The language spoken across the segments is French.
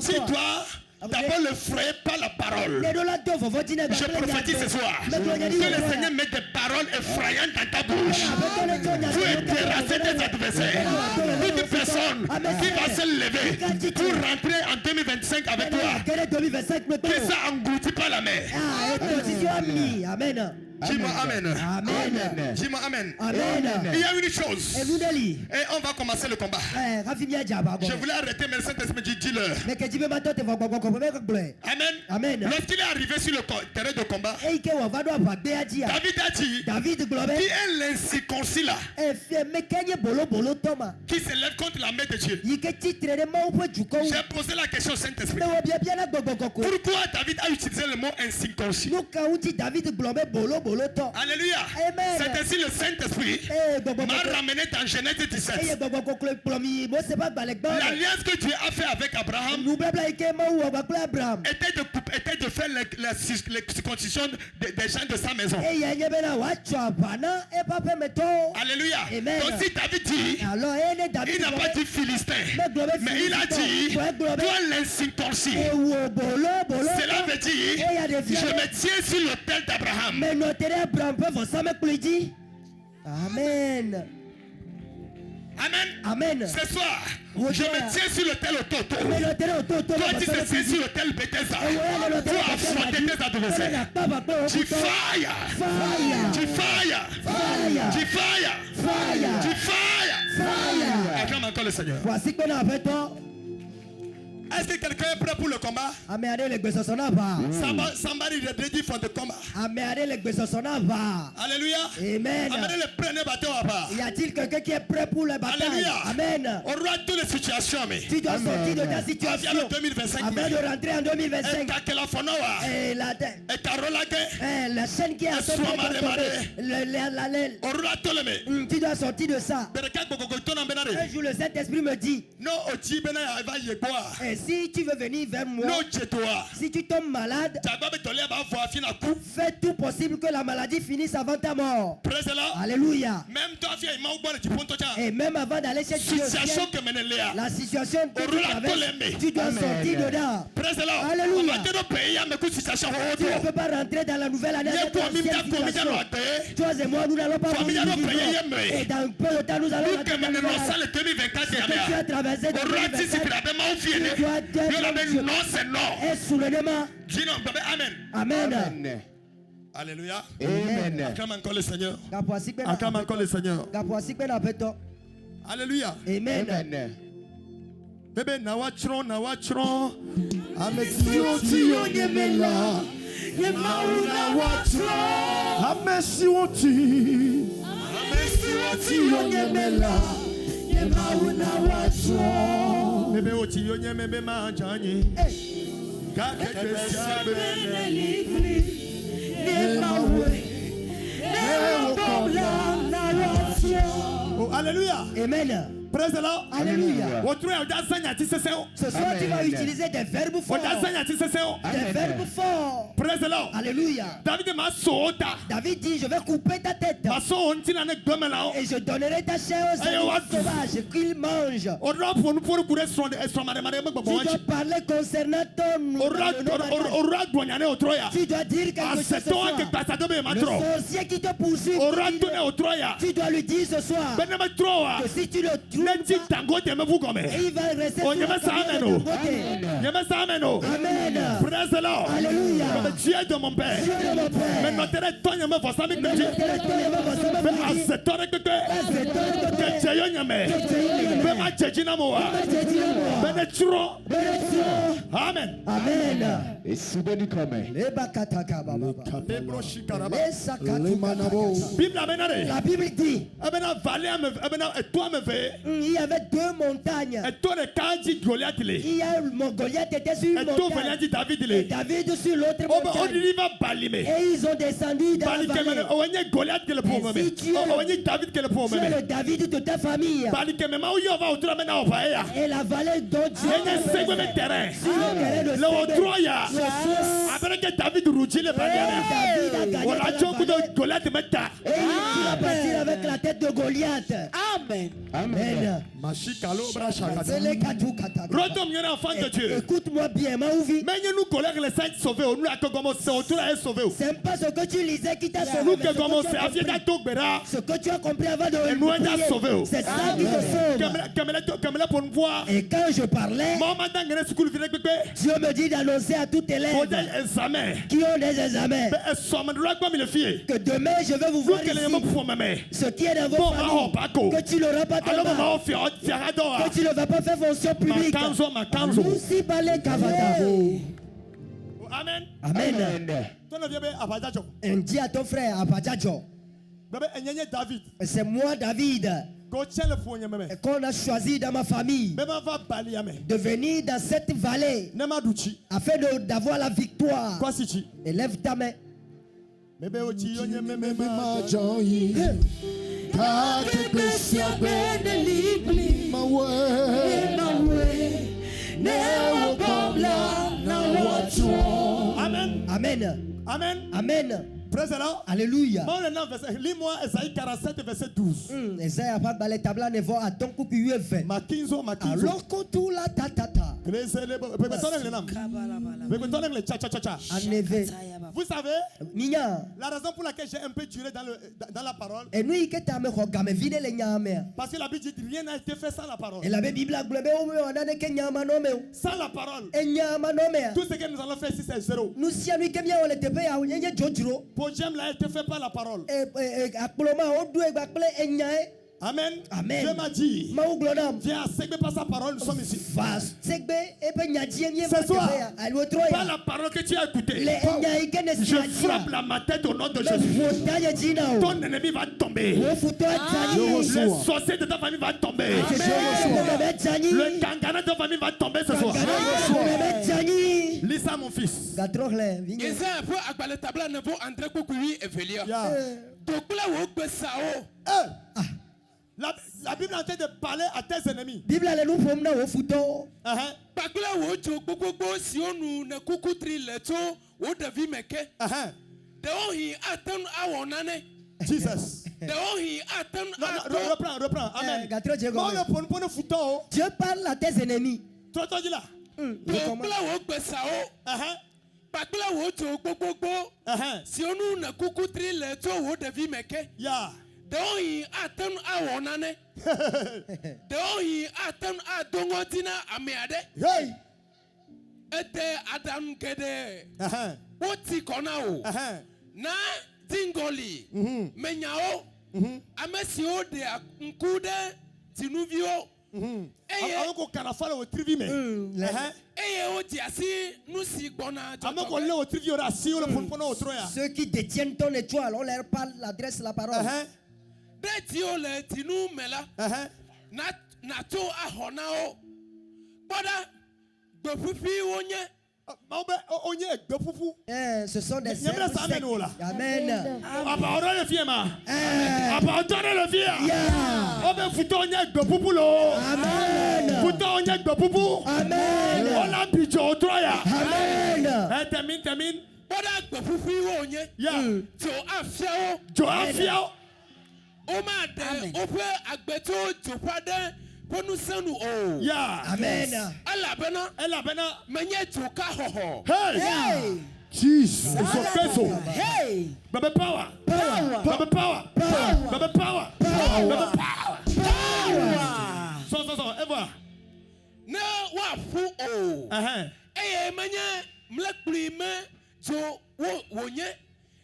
Tu dois d'abord le frayer par la parole. Je prophétise ce soir que le Seigneur mette des paroles effrayantes dans ta bouche. Vous terrasser tes adversaires. Toute personne qui va se lever pour rentrer en 2025 avec toi, que ça engloutit pas la mer. Amen. Dis-moi amen. Amen. Dis-moi amen. Amen. Il y a une chose. Et on va commencer le combat. Je voulais arrêter, mais le Saint-Esprit dit dis-leur. Amen. Amen. Lorsqu'il est arrivé sur le terrain de combat, David a dit qui est l'incirconcis là, qui se lève contre la main de Dieu. J'ai posé la question au Saint-Esprit. Pourquoi David a utilisé le mot incirconcis? Alléluia. C'est ainsi le Saint-Esprit m'a ramené dans Genèse 17. L'alliance que Dieu a fait avec Abraham était de faire la circoncision des gens de sa maison. Alléluia. Donc si David dit, il n'a pas dit Philistin, mais il a dit, toi l'incirconcis. Cela veut dire, je me tiens sur l'autel d'Abraham. Amen. Amen. Amen. Ce soir, je me tiens sur l'autel Ototo. Toi, tu te tiens sur l'autel Bethesda. Pour affronter tes adversaires. Tu fire. Tu fire. Tu fire. Tu fire. Acclame encore le Seigneur. Est-ce que quelqu'un est prêt pour le combat? Somebody ready for the combat. Alléluia. Amen. Amenez le premier bateau à part. Y a-t-il quelqu'un qui est prêt pour la bataille? Alléluia. Amen. On aura toutes les situations, mais. Tu dois sortir de ta situation. Avant 2025. Avant de rentrer en 2025. Et la scène qui est en train de tu dois sortir de ça. Un jour, le Saint-Esprit me dit, si tu veux venir vers moi, si tu tombes malade, fais tout possible que la maladie finisse avant ta mort. Alléluia. Et même avant d'aller chez Dieu, la situation que tu traverses, tu dois sortir dedans. Alléluia. Tu ne peux pas rentrer dans la nouvelle année avec la situation. Toi et moi, nous n'allons pas mourir. Et dans peu de temps, nous allons rentrer dans la nouvelle année. Tu as traversé de 2024. Amen. Alléluia. Amen. Acclame encore le Seigneur. Acclame encore le Seigneur. Alléluia. Amen. Bébé nawachron. Bébé otiyonye mebe manjanye. Oh, alléluia. Amen. Praise the Lord. Alléluia. Ce soir, tu vas utiliser des verbes forts. Des verbes forts. Praise the Lord. Alléluia. David dit, je vais couper ta tête. Et je donnerai ta chair aux animaux sauvages qu'ils mangent. Tu dois parler concernant ton... Tu dois dire quelque chose ce soir. Le sorcier qui te poursuit, tu dois lui dire ce soir que si tu le trouves, il va rester sur la Amen. Praise the Lord. Alléluia. Dieu de mon Père. Mais notre Amen. Amen. Et souvenu comme la Bible dit il y avait deux montagnes. Il y a Goliath était sur une montagne et David sur l'autre montagne. Et ils ont descendu dans la vallée. Et si tu es le David de ta famille et la vallée dont Dieu sur le terrain de David a gagné et il va partir avec la la tête de Goliath. Amen. Amen. Écoute-moi bien, Maouvi. C'est pas ce que tu lisais qui t'a sauvé. Ce que tu as compris avant de prier, c'est ça qui te sauve. Et quand je parlais, Dieu me dit d'annoncer à tous élèves qui ont des examens que demain je vais vous voir ici. Ce qui est dans vos familles, que tu n'auras pas ton mal, que tu ne vas pas faire fonction publique. Amen. Amen. Dis à ton frère, c'est moi David qu'on a choisi dans ma famille de venir dans cette vallée afin d'avoir la victoire. Élève ta main. Amen. Amen. Amen. Amen. Alléluia. Lis-moi Esaïe 47, verset 12. Esaïe a pas balé tabla ne voit à ton coup qui est fait. Alors que tout la tatata. Vous savez, la raison pour laquelle j'ai un peu duré dans la parole, parce que la Bible dit rien n'a été fait sans la parole. Sans la parole, tout ce que nous allons faire ici c'est zéro. Podium là été fait par la parole. Amen. Amen. Dieu m'a dit, viens à Segbe par sa parole, nous sommes ici. Ce soir, par la parole que tu as écoutée, je frappe la tête au nom de Jésus. Ton ennemi va tomber. Le sorcier de ta famille va tomber. Le gangana de ta famille va tomber ce soir. Lis ça mon fils. La Bible est en train de parler à tes ennemis. Jesus. Reprends. Amen. Dieu parle à tes ennemis. Yeah. Dohi atem awonane. Dohi atem adongotina ameade. Hey. Ete adam kede. Woti konao. Na tingoli. Menyao. Amesio de nkude tinuvio. Ceux qui détiennent ton étoile, on leur parle, adresse la parole. Ce sont des services. Amen. Amen. Hey. Jesus. Hey. Baba power. So. Ever. Na wa fu o. Manya mlekpli me jo wonye.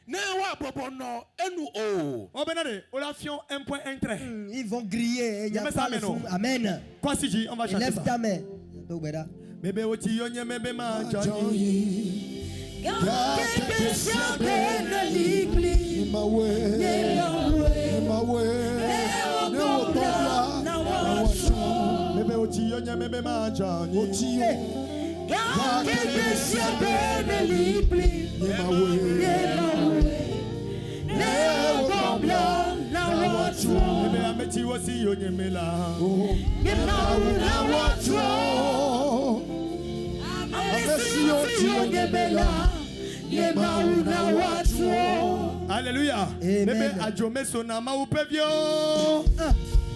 Na wa bobono enu o. Benade, Olafion 1.13. Ils vont griller. Il y a pas le fou. Amen. Quoi si on va chanter ça. Lève ta main. Bébé oti yonye bébé ma joyi. Bébé oti yonye bébé ma joyi. Bébé ameti wosi yonye mela. Alléluia. Bébé adjome sonama ou pevio.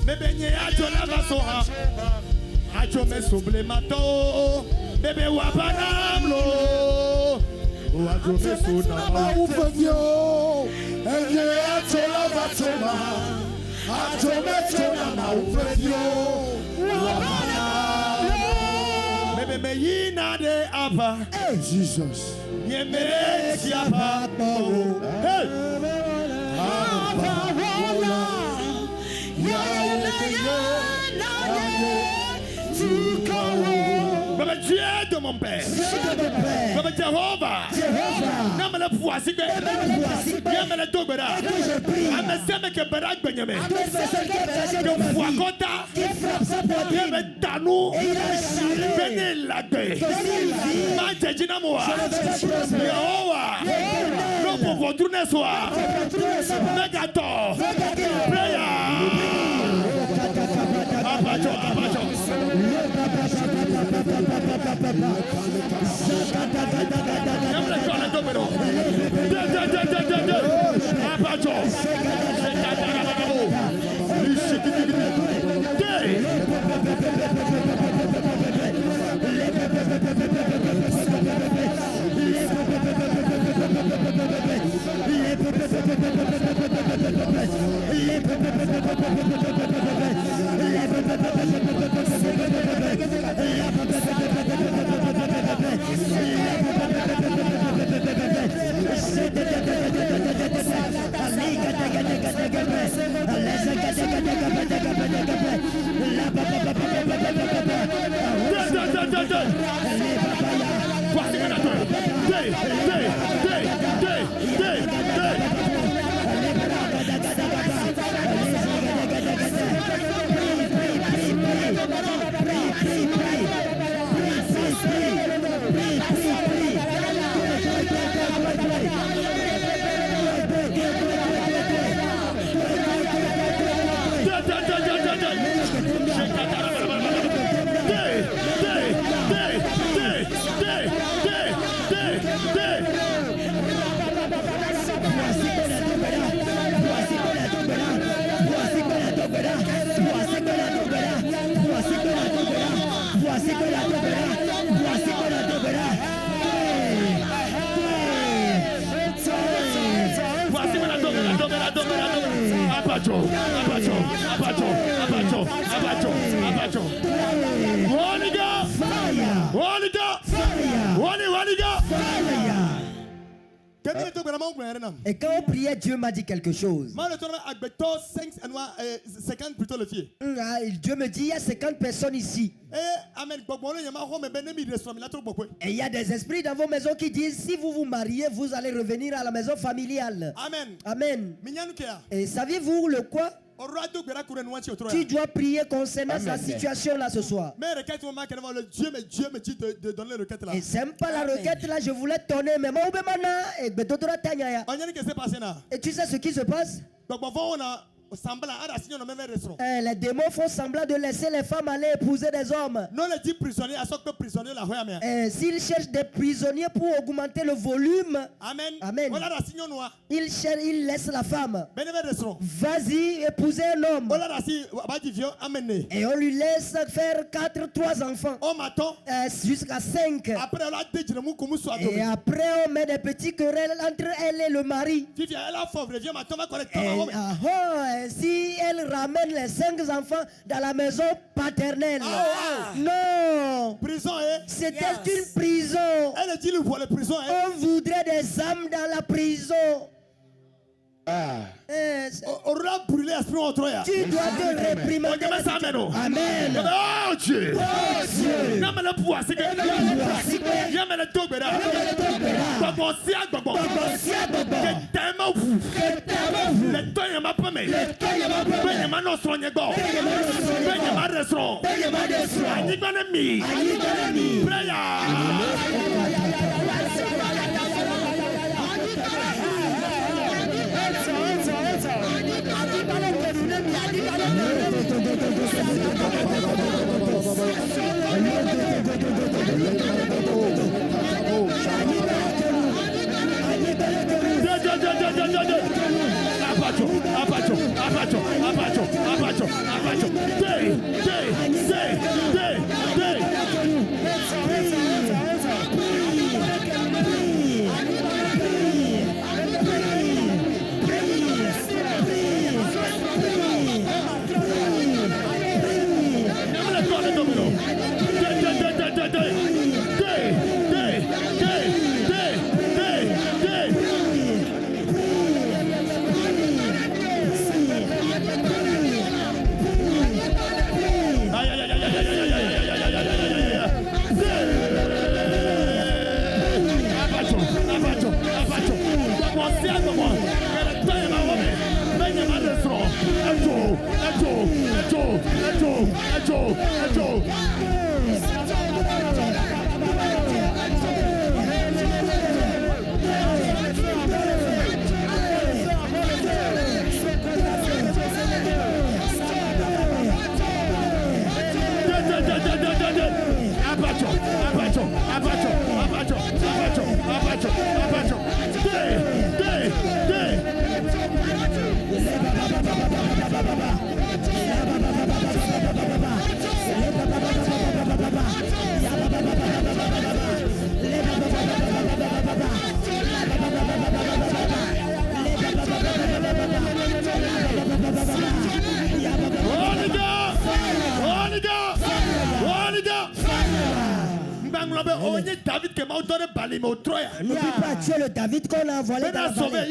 Bébé nye adjona vasoha. Adjome soble mato. Bébé wabanamlo. Adjome sonama ou pevio. Nye adjona vasoha. Adjome sonama ou pevio. Bébé me yina de apa. Jesus. Nye me siapa. Hey. Baba Dieu de mon père, Baba Jehovah, n'ame le voici que, n'ame le dogbera, n'ame sème que Barak Benyame, que Fouakota, n'ame Tanou, Benil Lagbe, Majajina Moa, Yehowa, non pour votre soir, Megator, Abajo, abajo. Et quand on priait, Dieu m'a dit quelque chose. Dieu me dit, il y a 50 personnes ici. Et il y a des esprits dans vos maisons qui disent, si vous vous mariez, vous allez revenir à la maison familiale. Amen. Amen. Et saviez-vous le quoi? Tu dois prier concernant sa situation là ce soir. Et c'est même pas la requête là, je voulais te donner, mais et tu sais ce qui se passe? Les démons font semblant de laisser les femmes aller épouser des hommes. S'ils cherchent des prisonniers pour augmenter le volume, amen. Amen. Ils laissent la femme. Vas-y, épouser un homme. Et on lui laisse faire 3 enfants. Jusqu'à 5. Et après, on met des petits querelles entre elle et le mari. Si elle ramène les 5 enfants dans la maison paternelle. Non. C'était une prison. On voudrait des âmes dans la prison. Tu dois te réprimander. Amen. Oh Dieu. N'oublie pas, tu es le David qu'on a envoyé dans la vallée.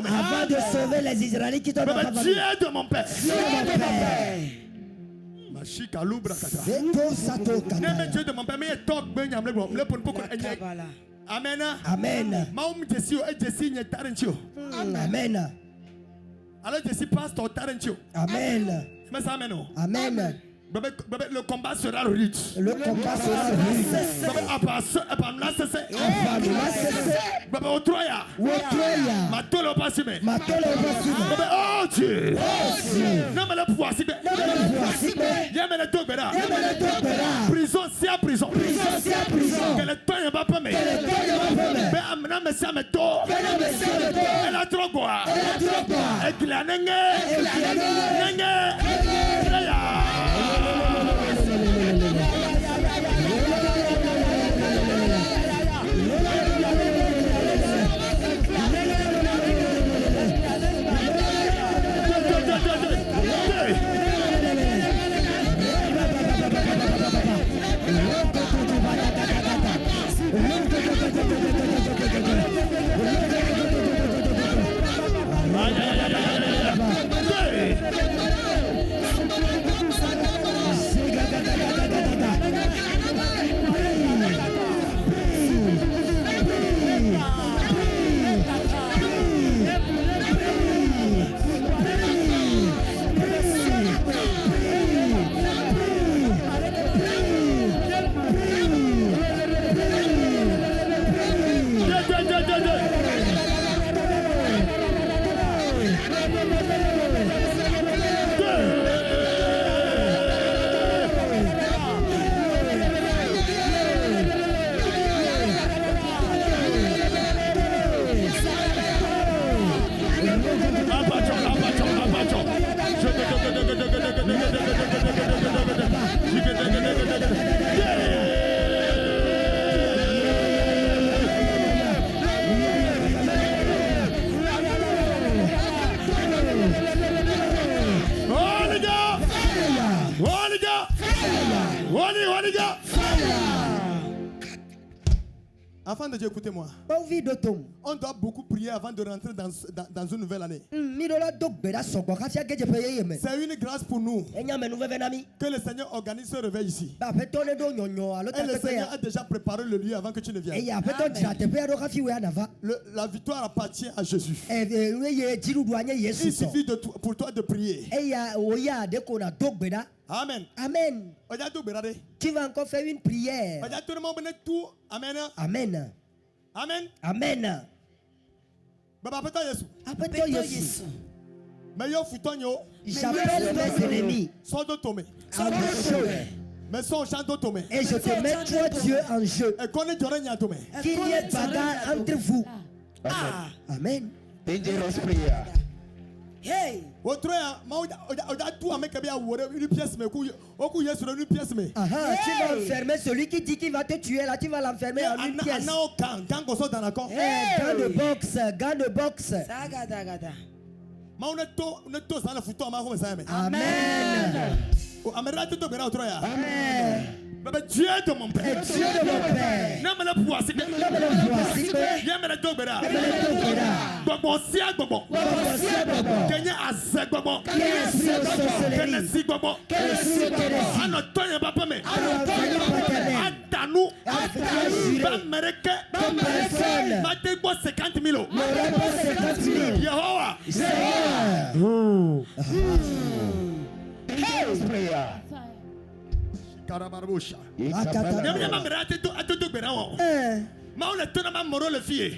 Avant de sauver les Israélites qui t'ont envoyé. Dieu de mon père. Dieu de mon père. Dieu de mon père. Amen. Amen. Amen. Alors je suis pasteur Tarentio. Amen. Amen. Le combat sera rude. Le combat sera rude. Prison, c'est à prison. Que le temps n'est pas permis. Elle a trop quoi. Et qu'il a Enfant de Dieu, écoutez-moi. On doit beaucoup prier avant de rentrer dans une nouvelle année. C'est une grâce pour nous que le Seigneur organise ce réveil ici. Et le Seigneur a déjà préparé le lieu avant que tu ne viennes. La victoire appartient à Jésus. Il suffit pour toi de prier. Amen. Amen. Tu vas encore faire une prière. Amen. Amen. Amen. Amen. Appelle-toi Jésus. J'appelle mes ennemis. Et je te mets toi Dieu en jeu. Qu'il y ait bagarre entre vous. Amen. Dangerous prayer. Hey. Tu vas enfermer celui qui dit qu'il va te tuer là, tu vas l'enfermer en une pièce. Gants de boxe, gants de boxe. Amen. Amen. Dieu de mon père. Dieu de mon père.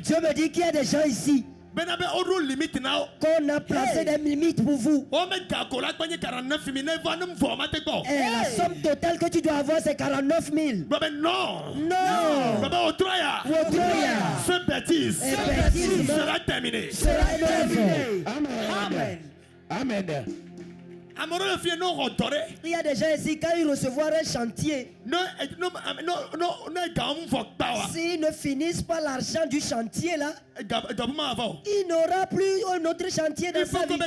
Dieu me dit qu'il y a des gens ici qu'on a placé des limites pour vous. Et la somme totale que tu dois avoir, c'est 49 000. Non. Ce bêtise sera terminé. Sera élevé. Amen. Amen. Il y a des gens ici, quand ils recevront un chantier, s'ils ne finissent pas l'argent du chantier là, il n'aura plus un autre chantier dans sa vie.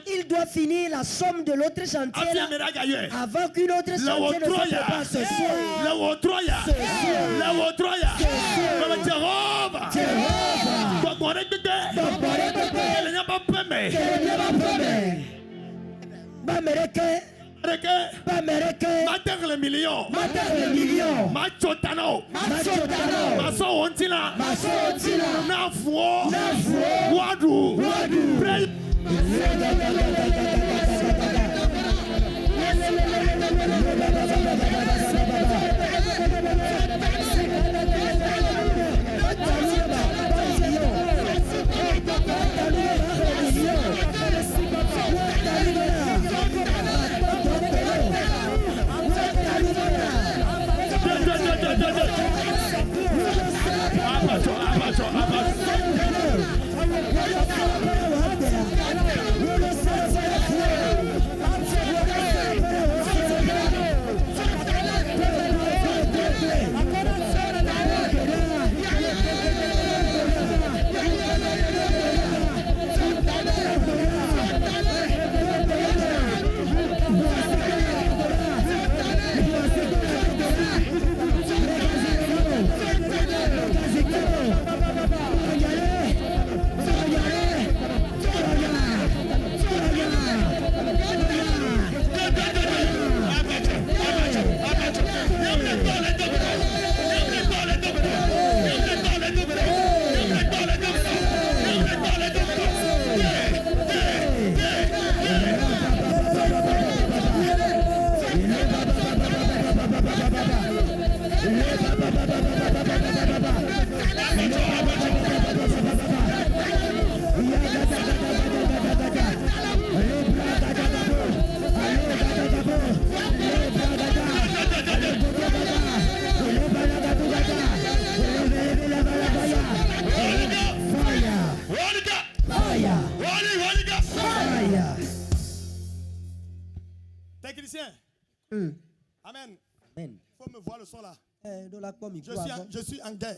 Il doit finir la somme de l'autre chantier là, avant qu'une autre chantier ne se prépare ce soir. Amen. Amen. Il faut me voir le son là. Je suis en guerre.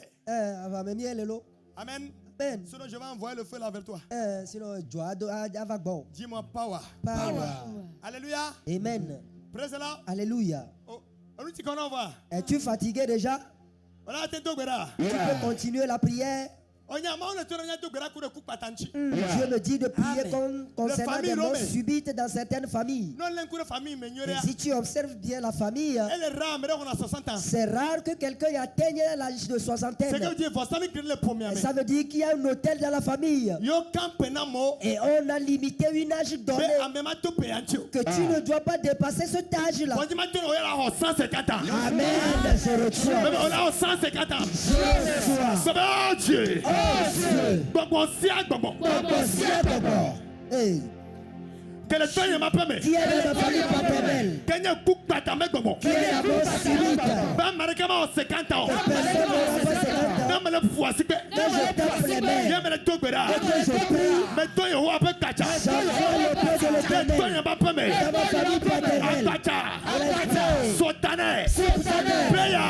Amen. Sinon je vais envoyer le feu là vers toi. Dis-moi power. Alléluia. Amen. Praise the Lord. Alléluia. Es-tu fatigué déjà? Tu peux continuer la prière. Dieu me dit de prier concernant des morts subites dans certaines familles. Et si tu observes bien la famille, c'est rare que quelqu'un atteigne l'âge de soixantaine. Ça veut dire qu'il y a un hôtel dans la famille. Et on a limité un âge donné que tu ne dois pas dépasser cet âge-là. Amen. Je reçois. Dieu. Hey. Que le temps m'a permis. Qui est dans la famille paternelle? Qui est la grosse simite? Pas marquement 50 ans. Non mais le poids c'est que. Quand je tape les mains. Il y a le tobera. Et que je prie. Mais toi il y a un peu kacha. J'envoie le pied de l'Éternel. Toi il m'a permis. Dans ma famille paternelle. Kacha. Sotané. Priya.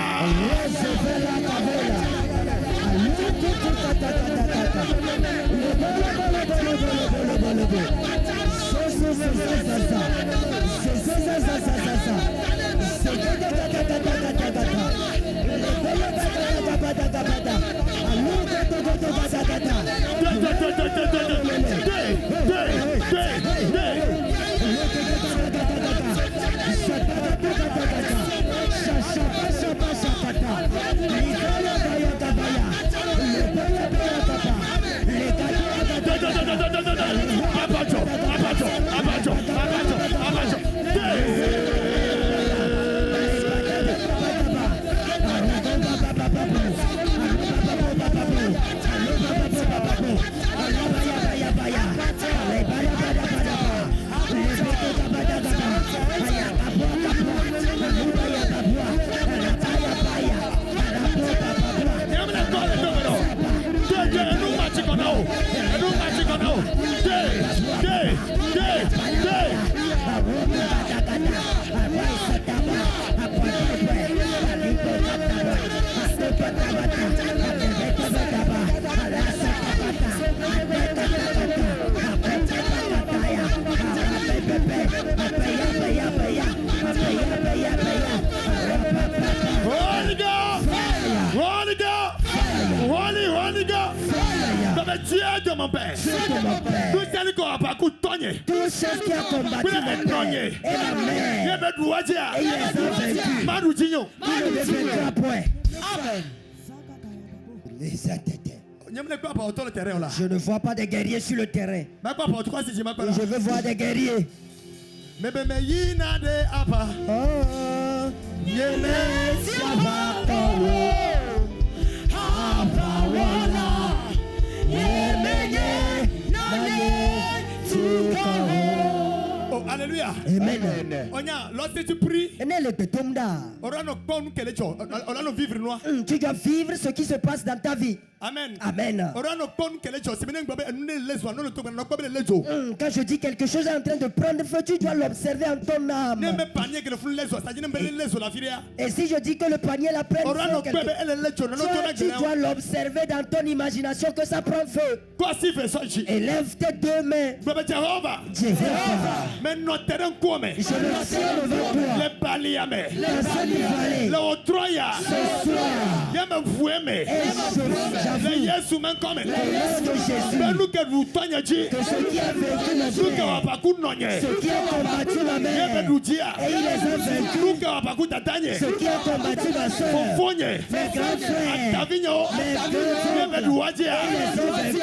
Dieu de mon père. Tout ce qui a combattu mon père et ma mère, et il les a vaincus. Il ne les vaincra point. Amen. Je ne vois pas des guerriers sur le terrain. Je veux voir des guerriers. Oh, alléluia. Amen. Lorsque tu pries, tu dois vivre ce qui se passe dans ta vie. Amen. Amen. Quand je dis quelque chose est en train de prendre feu, tu dois l'observer en ton âme. Et si je dis que le panier la prend feu, tu dois l'observer dans ton imagination que ça prend feu. Élève tes deux mains. Jéhovah. Je le tiens devant toi. La Salivalé. Ce soir. Et j'avoue. Que ce qui a vécu ma mère, ce qui a combattu ma mère, et il les a vaincus. Ce qui a combattu ma soeur, mes grands frères, mes deux frères, et ils les ont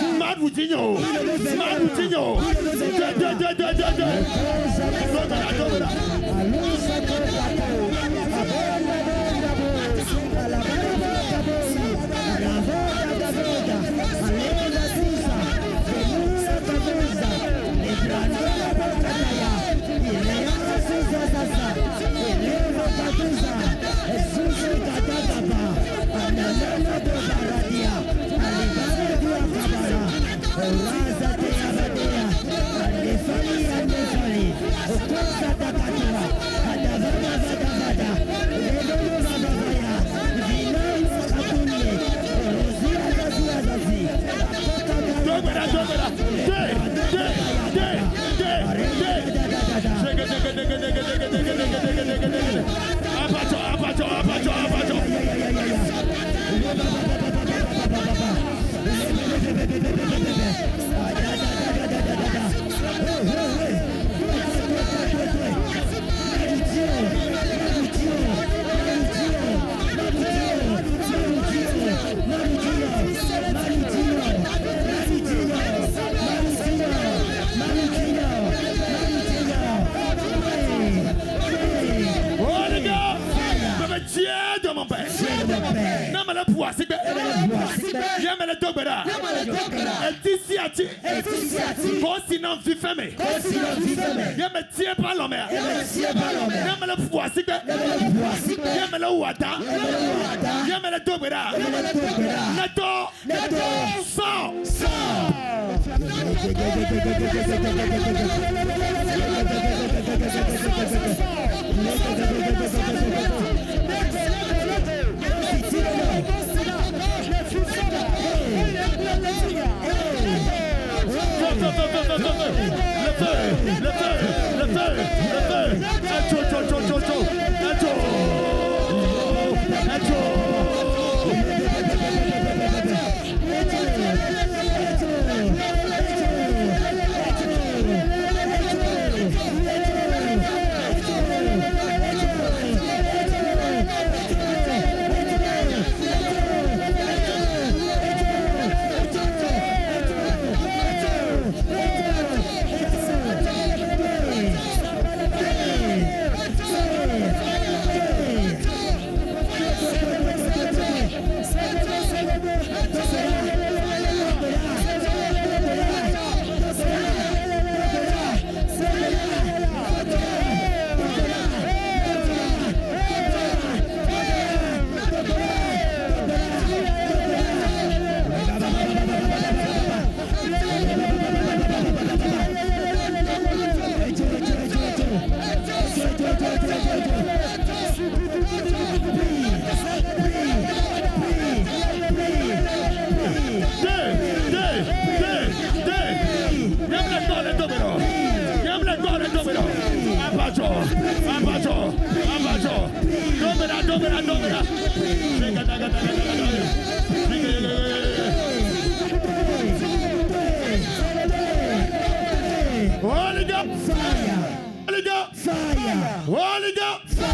Holy Ghost. Fire.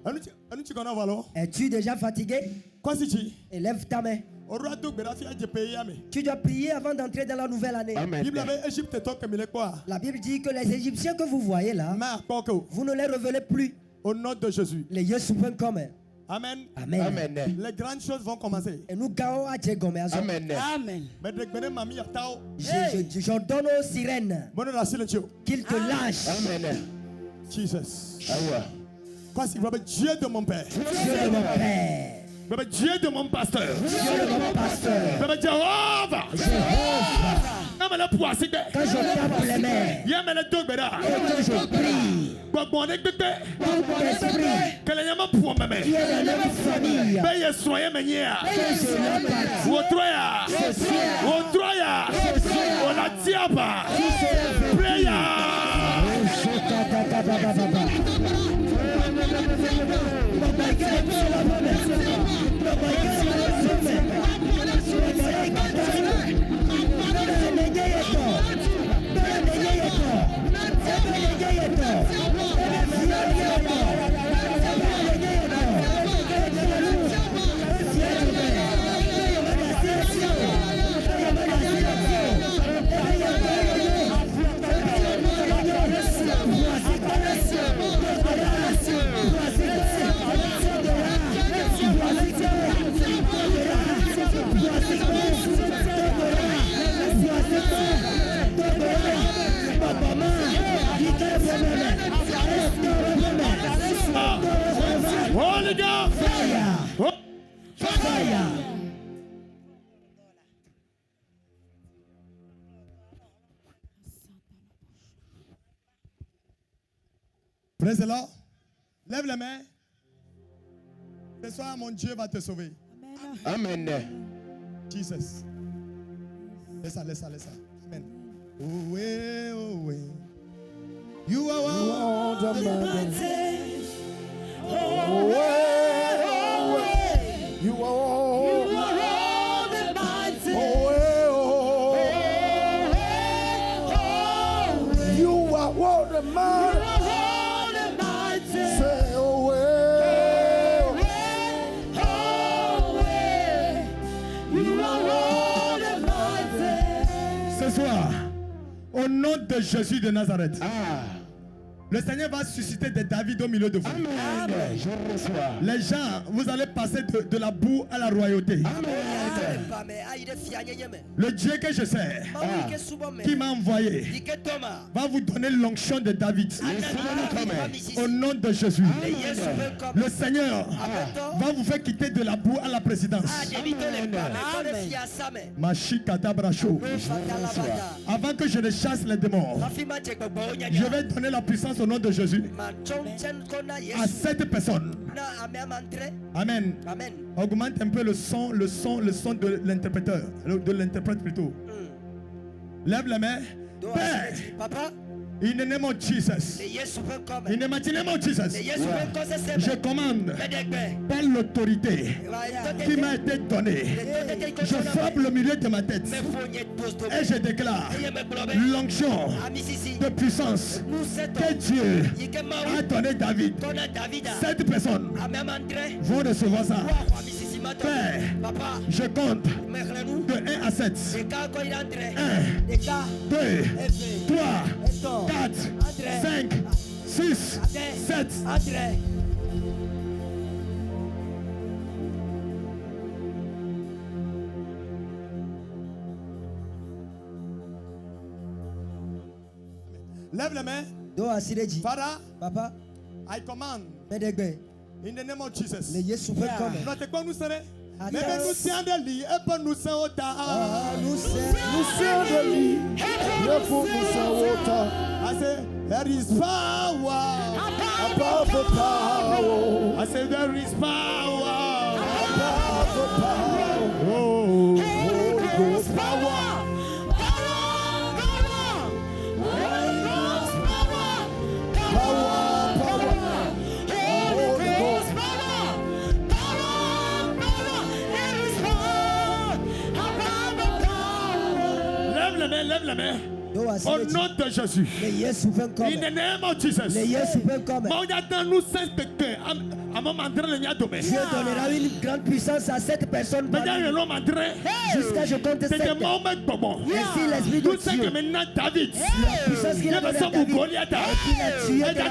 Fire. Es-tu déjà fatigué? Élève ta main. Tu dois prier avant d'entrer dans la nouvelle année. Amen. La Bible dit que les Égyptiens que vous voyez là, vous ne les révélez plus. Au nom de Jésus. Les Yesu commun. Amen. Amen. Amen. Les grandes choses vont commencer. Et nous gagnons à Dieu. Amen. Amen. J'ordonne aux sirènes qu'ils te lâchent. Amen. Jesus. Dieu de mon père. Dieu de mon père. Dieu de mon pasteur. Dieu de mon pasteur. Jéhovah. Quand je tape les mains et que je prie, mon esprit qui est dans la même famille, que je Holy God. Fire. Fire. Praise the Lord. Lève les mains. Ce soir, mon Dieu va te sauver. Amen. Jesus. Laisse ça. Amen. Oh, ouais, oh, ouais. You are the mountain. Oh, way, oh, way. You are the mighty. Oh, way, oh, way. You are the mighty. Say, oh, way, oh, way. You are the mighty. Ce soir, au nom de Jésus de Nazareth. Le Seigneur va susciter des David au milieu de vous. Amen. Je reçois. Les gens, vous allez passer de la boue à la royauté. Amen. Le Dieu que je sers, qui m'a envoyé, va vous donner l'onction de David. Au nom de Jésus. Le Seigneur va vous faire quitter de la boue à la présidence. Machikata Bracho. Avant que je ne chasse les démons, je vais donner la puissance au nom de Jésus à cette personne. Amen. Augmente un peu le son de l'interpréteur, de l'interprète plutôt. Lève les mains. Père, Papa, in the name of Jesus. In the mighty name of Jesus. Je commande par l'autorité qui m'a été donnée. Je frappe le milieu de ma tête et je déclare l'onction de puissance que Dieu a donné David. Cette personne vont recevoir ça. Père, je compte de 1 à 7. 1, 2, 3, 4, 5, 6, 7. Lève les mains. Father, Papa, I command Medegbe, in the name of Jesus. le Yesu peut comme. Notre quoi nous serait? Mais nous sommes de lit et pas nous sommes au tas. Nous sommes de lit et pour nous sommes au tas. I say there is power Above the power. I say there is power Above the power. Oh, Holy Ghost power. lève la main. Au nom de Jésus. In the name of Jesus. Dieu donnera une grande puissance à cette personne. Jusqu'à je compte 7. Ainsi l'Esprit de Dieu. La puissance qu'il a donnée à David. Il a tué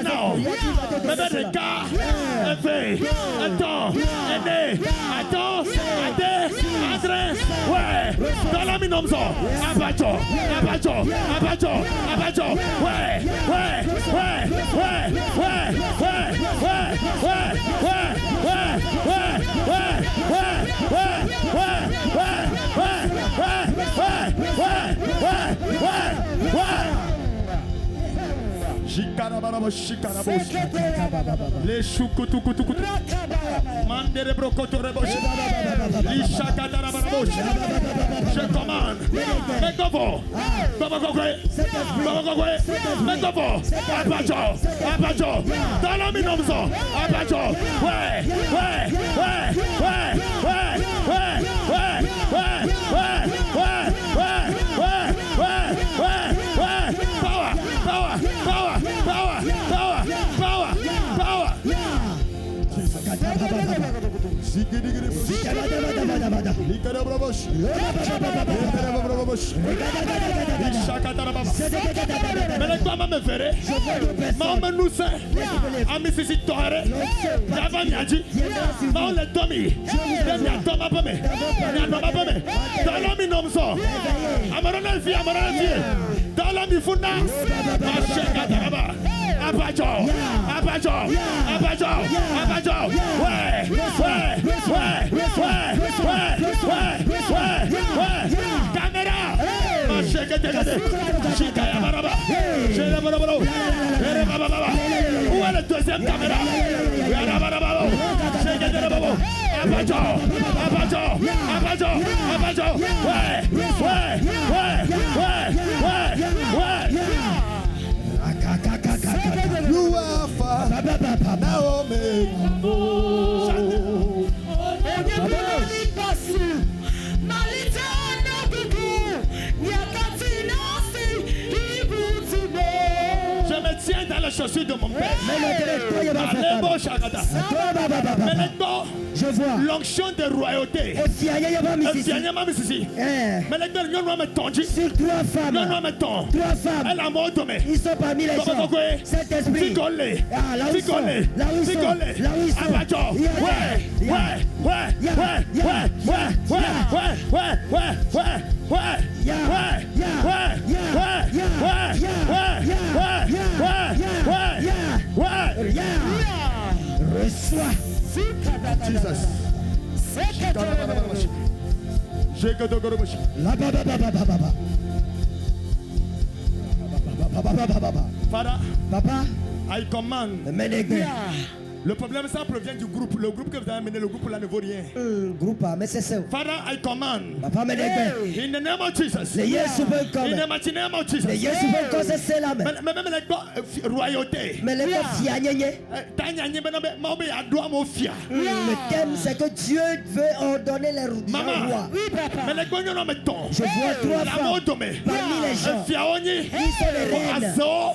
les choucoutou mandere brokoto reboche je commande Megovo Abajo dans la minomzo Abajo où est le deuxième caméra? You are far, Naomi. Dans la chaussure de mon père. Je vois l'onction de royauté. Sur 3 femmes. 3 femmes. Elle a mort. Ils sont parmi les gens. Cet esprit. Là où ils sont. Là où ils sont. Reçois. Jesus. Father, Papa, I command. Le problème, ça provient du groupe. Le groupe que vous avez amené, le groupe là ne vaut rien. Groupe, mais c'est ça. Father, I command. Papa, in the name of Jesus. In the mighty name of Jesus. Même les royauté. Mais les le thème, c'est que Dieu veut ordonner les rois. Mais les je vois 3 femmes parmi les gens. Ils sont les Jesus.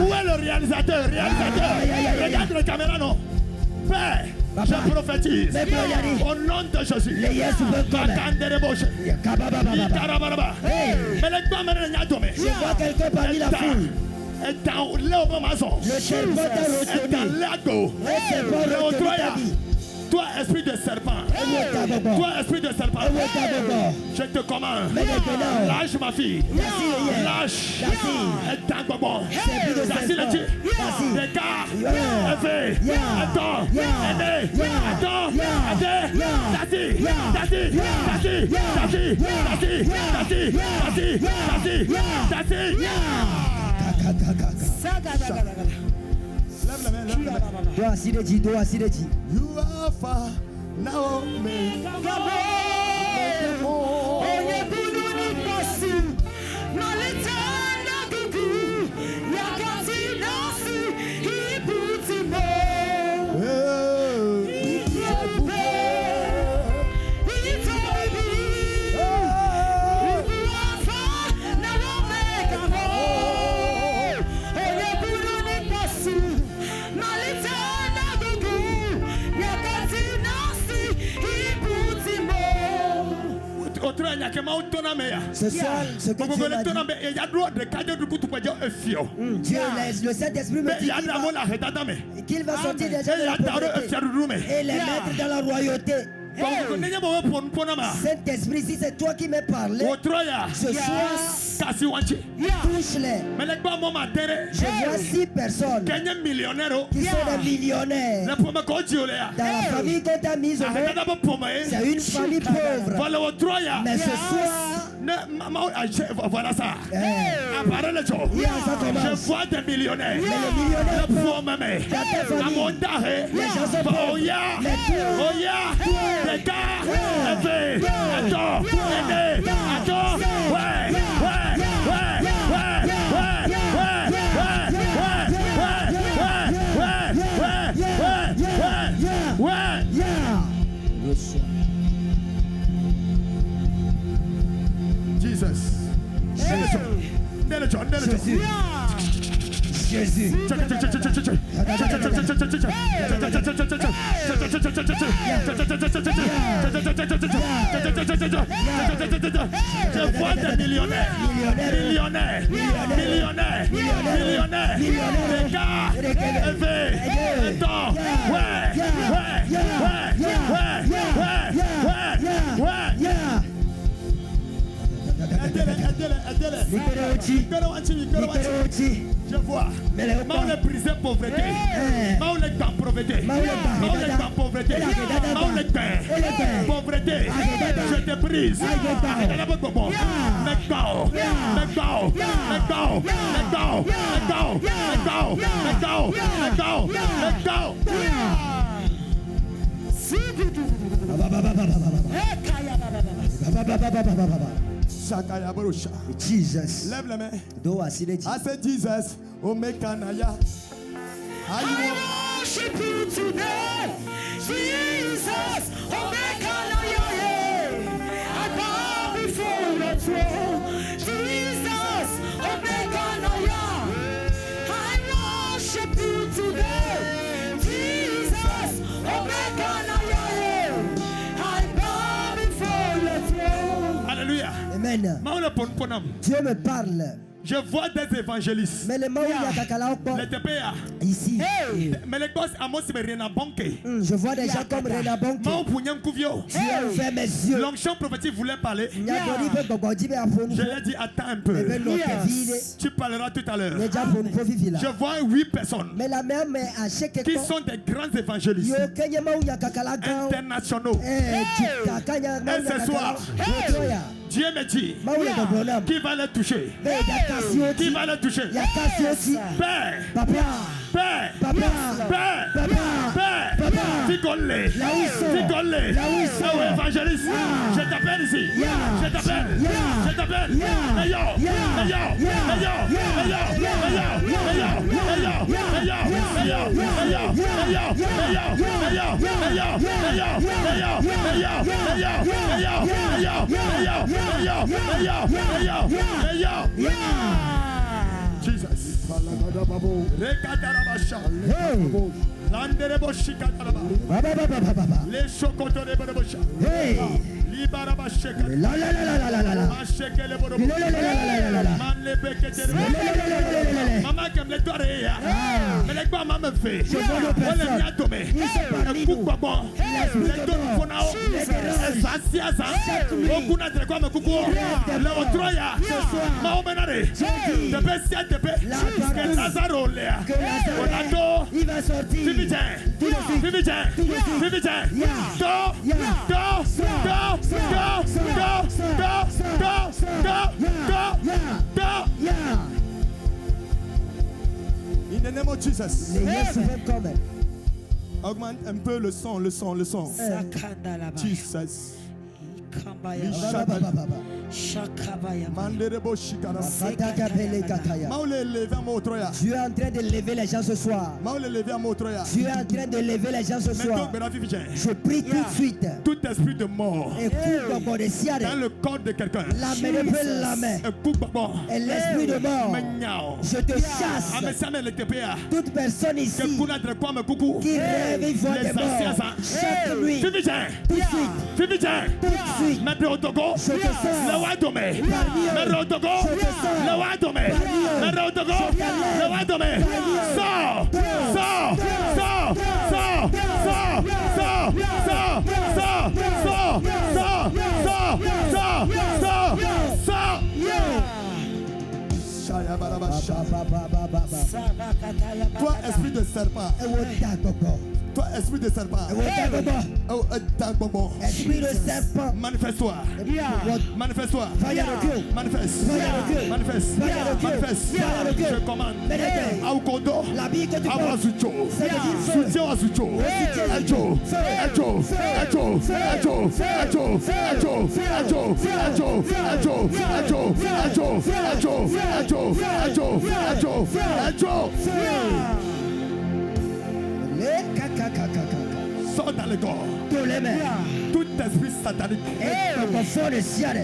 Où est le réalisateur? Regarde la caméra, non? Père, je prophétise au nom de Jésus. Je vois quelqu'un parmi la foule. Le serpent t'a retenu. Toi, esprit de serpent. Toi, esprit de serpent. Je te commande. Lâche ma fille. Lâche. Attends. You are far now, Ce soir, ce que Dieu m'a dit, Dieu laisse le Saint-Esprit me dit qu'il va sortir des gens de la pauvreté et les mettre dans la royauté. Saint-Esprit, si c'est toi qui m'as parlé, ce soir, touche-les. Je vois 6 personnes qui sont des millionnaires. Dans la famille qu'on t'a mise au monde, c'est une famille pauvre. Mais ce soir, voilà ça. Je vois des millionnaires. Les gars, Jesus. Jésus. Je vois des millionnaires. Les gars, élevés. Je vois. Maou les brisé pauvreté. Maou les dans pauvreté. Maou les dans pauvreté. Maou les dans pauvreté. Je te brise. Jesus. Lève les mains. I said Jesus, Omekanaya. I worship you today, Jesus, Omekanaya. I bow before your throne, Jesus, Omekanaya. I worship you today, Jesus, Omekanaya. I bow before your throne. Alléluia. Amen. Dieu me parle. Je vois des évangélistes. Mais les TPA. Ici. Mais les gosses à moi, c'est Rena Bonke. Je vois des gens comme Rena Bonke. Dieu a ouvert mes yeux. L'onction prophétique voulait parler. Je lui ai dit attends un peu. Tu parleras tout à l'heure. Je vois 8 personnes qui sont des grands évangélistes internationaux. Et ce soir, Dieu me dit qui va les toucher. Qui va les toucher? Père, Père, Tigolé, évangéliste, je t'appelle ici, je t'appelle, Jesus. Les chocotos de Bocha. Libara Sheka. Masheke le Bobo. Man le Beke. Maman qui me toi mais les gars maman fait. Je vois le personne. Ils sont parmi nous. Les deux nous font il va sortir. In the name of Jesus. Come. Augmente un peu le son. Jesus. Tu es en train de lever les gens ce soir. Tu es en train de lever les gens ce soir. Je prie tout de suite. Tout esprit de mort dans le corps de quelqu'un. Et l'esprit de mort, je te chasse. Toute personne ici qui rêve et voit des morts chaque nuit, tout de suite. Maître Otogo, le Wadome, Maître Otogo, le Wadome, Maître Otogo, le Wadome, sors. Toi, esprit de serpent. Toi, esprit de serpent. Esprit de serpent. Manifeste-toi. Manifeste-toi. Manifeste. Je commande. Aukodo. Awazucho. Soutien Azucho. Sors dans le corps. Tout esprit satanique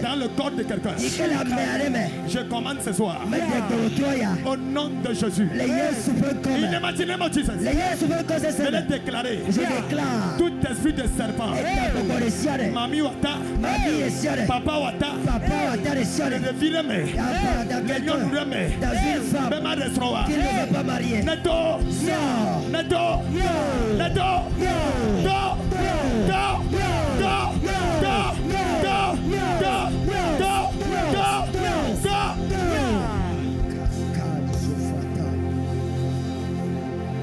dans le corps de quelqu'un. Je commande ce soir au nom de Jésus. Je l'ai déclaré. Tout esprit de serpent. Mami Wata. Papa Wata. Le vireme. Le yon reme. Même à restaurant. Neto.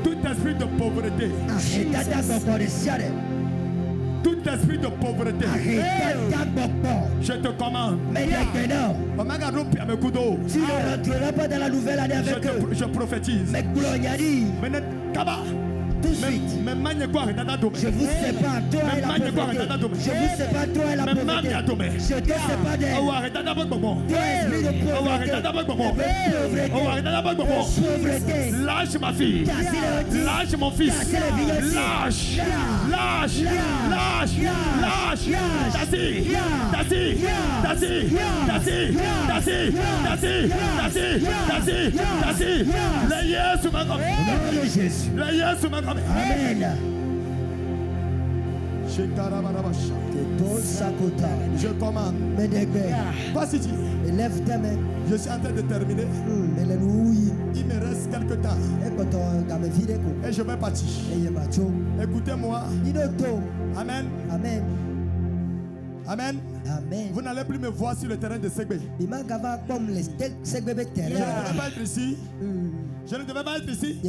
Tout esprit de pauvreté. Tout esprit de pauvreté. Je te commande. Tu ne rentreras pas dans la nouvelle année avec eux. Je prophétise. Tout de suite. Je vous sépare, toi et la pauvreté. Je vous sépare, toi et la pauvreté. Je te sépare d'elle. Toi, esprit de pauvreté. Lâche ma fille. Lâche mon fils. Lâche. Amen. Je commande. Voici. Élève tes mains. Je suis en train de terminer. Il me reste quelques temps. Et je vais partir. Écoutez-moi. Amen. Amen. Amen. Amen. Vous n'allez plus me voir sur le terrain de Segbe. Je ne devais pas être ici. Je ne devais pas être ici.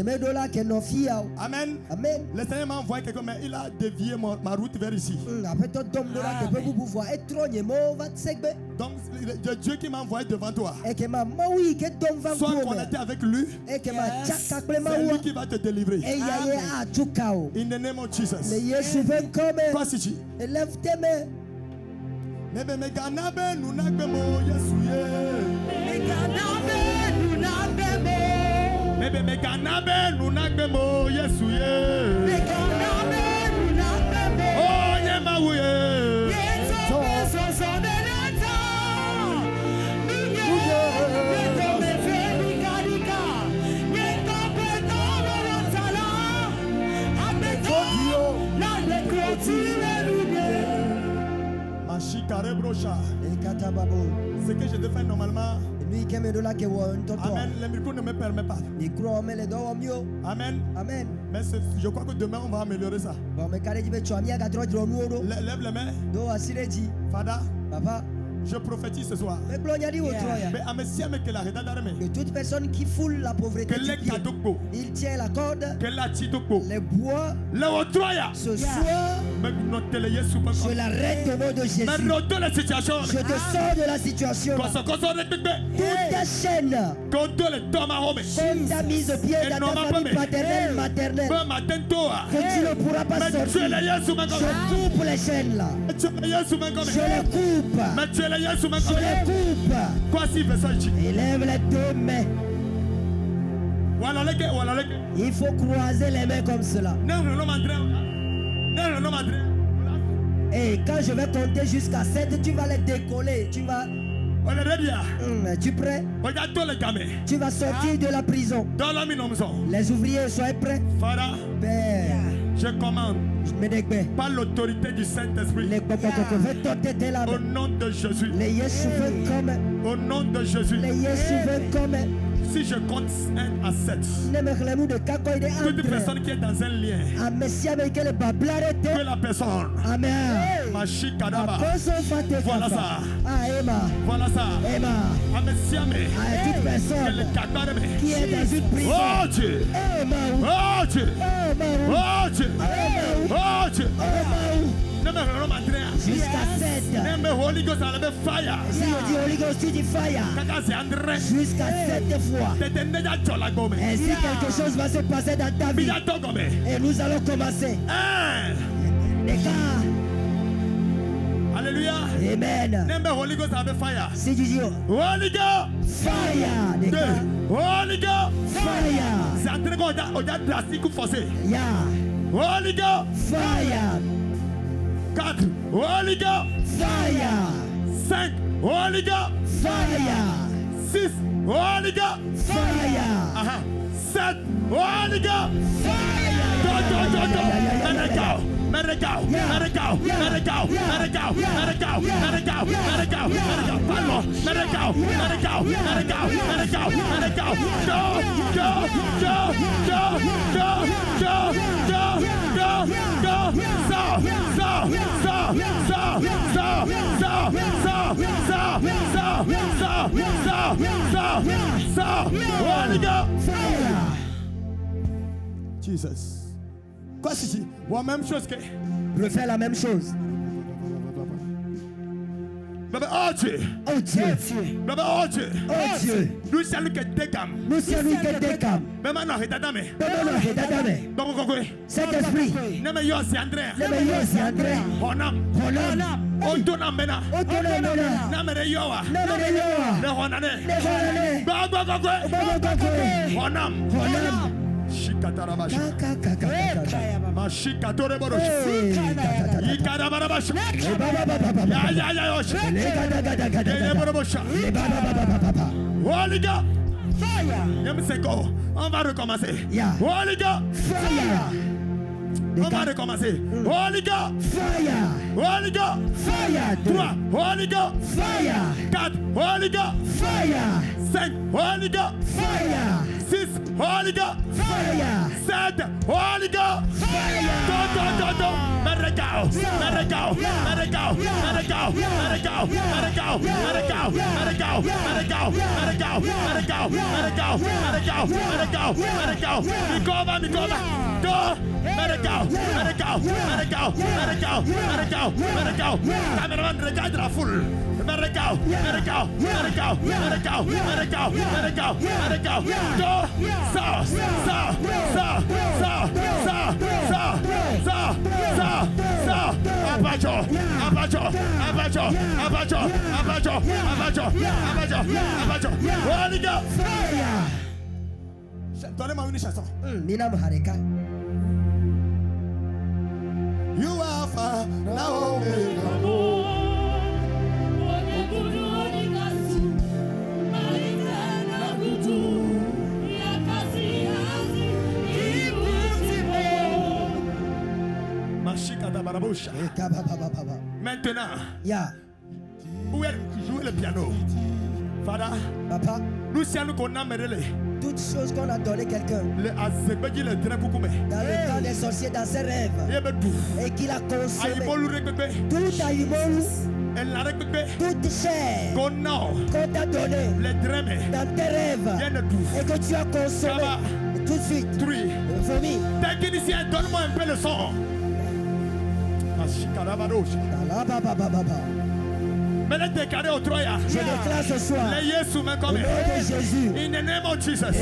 Amen. Amen. Le Seigneur m'a envoyé quelqu'un, mais il a dévié ma route vers ici. Donc, c'est Dieu qui m'a envoyé devant toi. Sois connecté avec lui. C'est lui qui va te délivrer. In the name of Jesus. Quoi si tu? Élève tes mains. Ce que je devais faire normalement, Amen. Le micro ne me permet pas. Amen. Amen. Mais je crois que demain on va améliorer ça. Lève les mains. Fada. Papa. Je prophétise ce soir. Mais toute personne qui foule la pauvreté du pied, il tient la corde, les bois, ce soir, je l'arrête au nom de Jésus. Je te sors de la situation. Toute ta chaîne qu'on t'a mise au pied dans ta famille paternelle, maternelle, que tu ne pourras pas sortir. Je coupe les chaînes là. Je les coupe. Je les coupe. Élève les deux mains. Il faut croiser les mains comme cela. Et quand je vais compter jusqu'à 7, tu vas les décoller. Tu vas... Tu es prêt? Tu vas sortir de la prison. Les ouvriers, soyez prêts. Père, je commande par l'autorité du Saint-Esprit au nom de Jésus. Au nom de Jésus. Si je compte 1 à 7, toute personne qui est dans un lien, que la personne, voilà ça, voilà ça, toute personne qui est dans une prison, oh Dieu, oh Dieu, oh Dieu, oh Dieu, jusqu'à 7. Si on dit Holy Ghost, tu dis fire. Jusqu'à 7 fois. Et si quelque chose va se passer dans ta vie, et nous allons commencer. Les gars. Alléluia. Amen. Si tu dis Holy Ghost, fire. Les gars. Holy Ghost, fire. C'est en train de drastique ou forcé. Yeah. Holy Ghost, fire. 4. Holy Ghost, fire. 5. Holy Ghost, fire. 6. Holy Ghost, fire. 7. Holy Ghost, fire. Jesus. Quoi c'est la même chose que refais la même chose. Oh Dieu. Oh Dieu. Oh Dieu. Oh Dieu. Nous saluons que Dekam. Nous saluons que Dekam. Cet esprit. Ne me yossi André. Ne me yossi André. Honam. Honam. Ontonam bena. Ontonam bena. Namere yowa. Namere yowa. Ne honane. Ne honane. Bagogogwe. Honam. Honam. Shikatarabash. Mashikatorebosh. Ikadabarabash. Ya yosh. Eleborobosh. Holy Ghost. Fire. On va recommencer. Holy Ghost. Fire. On va recommencer. Holy Ghost. Fire. Holy Ghost. Fire. 3. Holy Ghost. Fire. 4. Holy Ghost. Fire. 5. Holy Ghost. Fire. 6. Holy Ghost. Fire. 7. Holy Ghost. Fire. Go. Merregao. Cameraman, regarde la foule. Merregao. Go. Abajo. Holy Ghost. Donnez-moi une chanson. Nina Mahareka. You are far now. Maintenant, où est jouer le piano? Father, Papa, nous sommes qu'on a mêlé. Toutes choses qu'on a donné quelqu'un dans le temps des sorciers dans ses rêves et qu'il a consommé, tout animal, toute chair qu'on t'a donné dans tes rêves et que tu as consommé tout de suite. Vomi. Technicien, donne-moi un peu le son. Je déclare ce soir, au nom de Jésus, in the name of Jesus,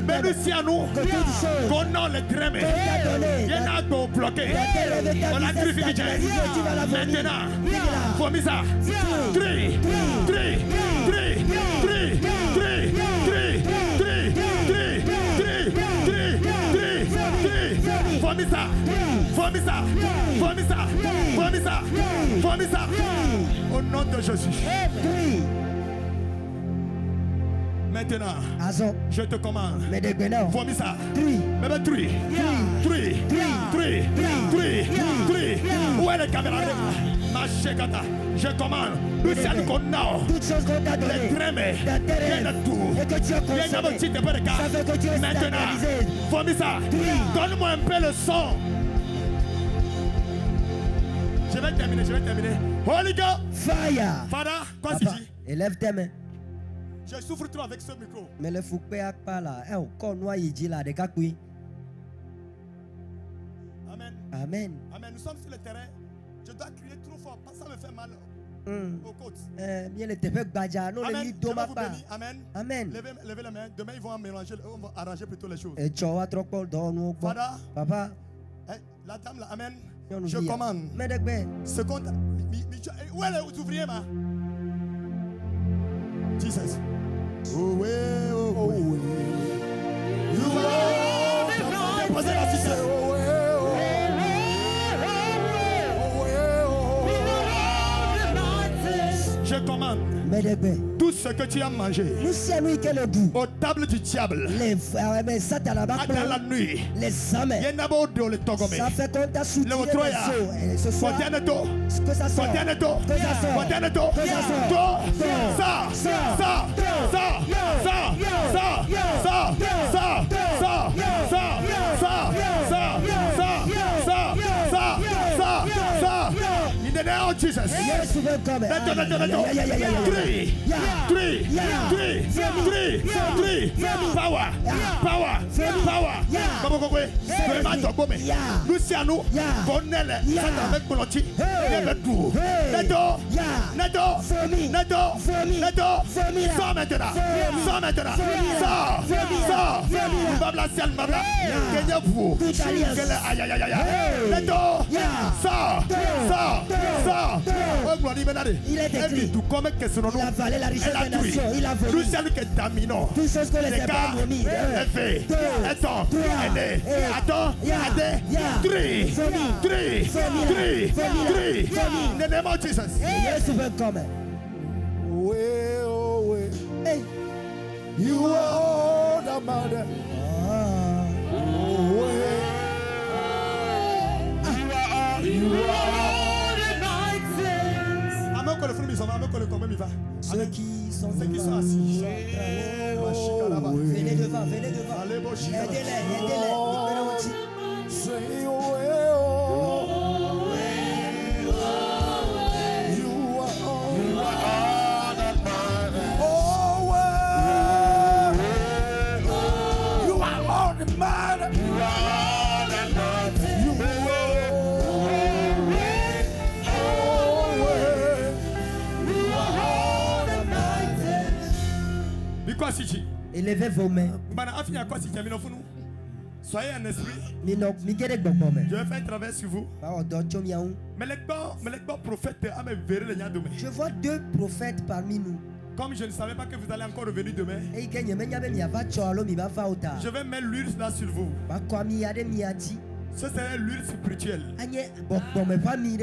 mais nous si à nous, qu'on a le drame, il y en a pour bloquer, on a triffé, maintenant, vomis ça, 3, vomis ça, au nom de Jésus. Maintenant, je te commande. Vomis ça. Même 3. Où est le caméra? Ma chekata. Je commande. Nous sommes qu'on a. Les trémés. Il y a tout. Il y a un petit peu de cas. Maintenant, vomis ça. Donne-moi un peu le son. Je vais terminer. Holy God. Fire. Father, quoi c'est dit? Élève tes mains. Je souffre trop avec ce micro. Mais le fouquet a pas là. Encore noir il dit là des cacouilles. Amen. Nous sommes sur le terrain. Je dois crier trop fort parce que ça me fait mal aux côtes. Bien le tépé badja. Non le lit doma pas. Amen. Levez la main. Demain ils vont mélanger, on va arranger plutôt les choses. Et tu vas trop cool dans nous. Papa. La dame là, amen. Je commande. Ce compte. Où est l'ouvrier, ma? Jesus. Oh, ouais. You are. Posez la suite. Je commande tout ce que tu as mangé aux tables du diable dans la nuit. Ça fait qu'on t'a soutenu in the name of Jesus. Power. Il est écrit. Il a valé la richesse des nations. Il a volé. Tout ce que les épées ont mis. In the name of Jesus. Yes, will come. Hey. You are the mother. You are the mighty. Ceux qui sont assis. Venez devant. Aidez-les. Élevez vos mains. Soyez un esprit. Je vais faire un travail sur vous. Je vois 2 prophètes parmi nous. Comme je ne savais pas que vous allez encore revenir demain, je vais mettre l'huile là sur vous. Ce serait l'huile spirituelle.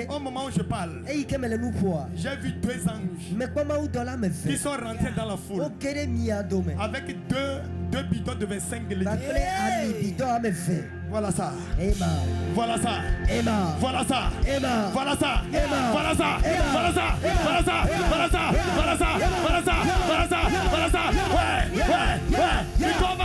Au moment où je parle, j'ai vu 2 anges qui sont rentrés dans la foule avec deux bidons de 25 litres. Voilà ça. Voilà ça. Voilà ça. Voilà ça. Voilà ça. Voilà ça. Voilà ça. Voilà ça. Voilà ça. Voilà ça. Voilà ça. Voilà ça. Ouais. Nikova.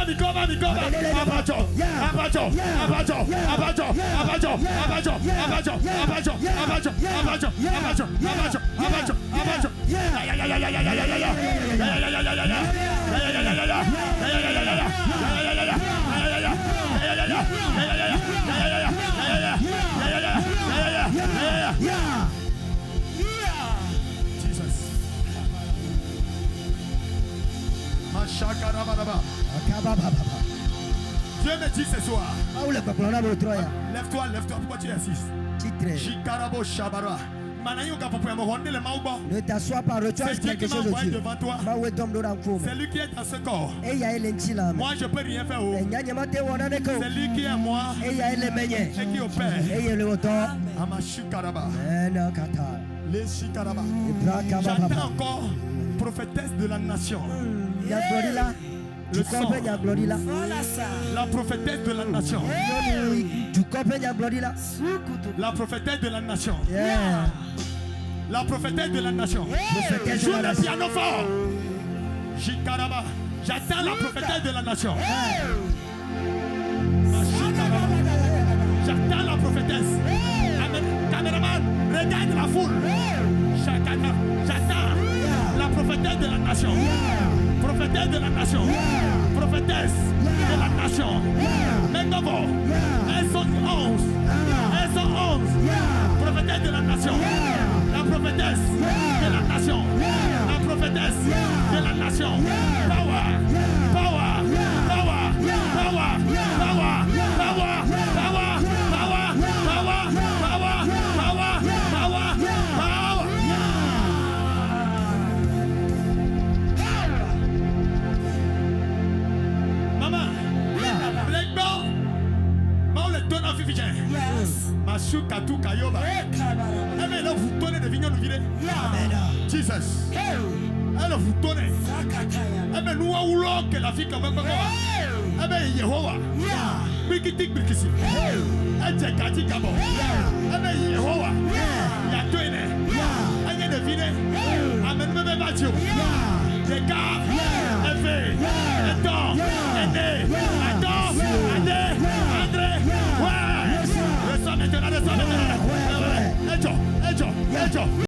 Dieu me dit ce soir. Lève-toi, pourquoi tu es assis? Ne t'assois pas, reçois quelque chose de Dieu. Devant toi. C'est lui qui est dans ce corps. Moi je peux rien faire. C'est lui qui est à moi et qui opère. J'attends encore prophétesse de la nation. Le sang. La prophétesse de la nation. La prophétesse de la nation. La prophétesse de la nation. Joue le piano fort. J'attends la prophétesse de la nation. J'attends la prophétesse. Caméraman, regarde la foule. J'attends la prophétesse de la nation. Prophétesse de la nation. Prophétesse de la nation. Mengovo. Elles sont 11. Prophétesse de la nation. La prophétesse de la nation. La prophétesse de la nation. Power. Masukatu Kayoba. Amen. Là vous donnez des vignes de ville. Jesus. Elle vous donne. Amen. Nous avons que la fille comme ça. Amen. Yehovah. Bikitik bikisi. Amen. Kati kabo. Amen. Yehovah. Yatoine. Amen. De ville. Amen. Bébé Mathieu. Des gars. Éve. Attends. Aîné. Attends. André. Ouais. Maintenant.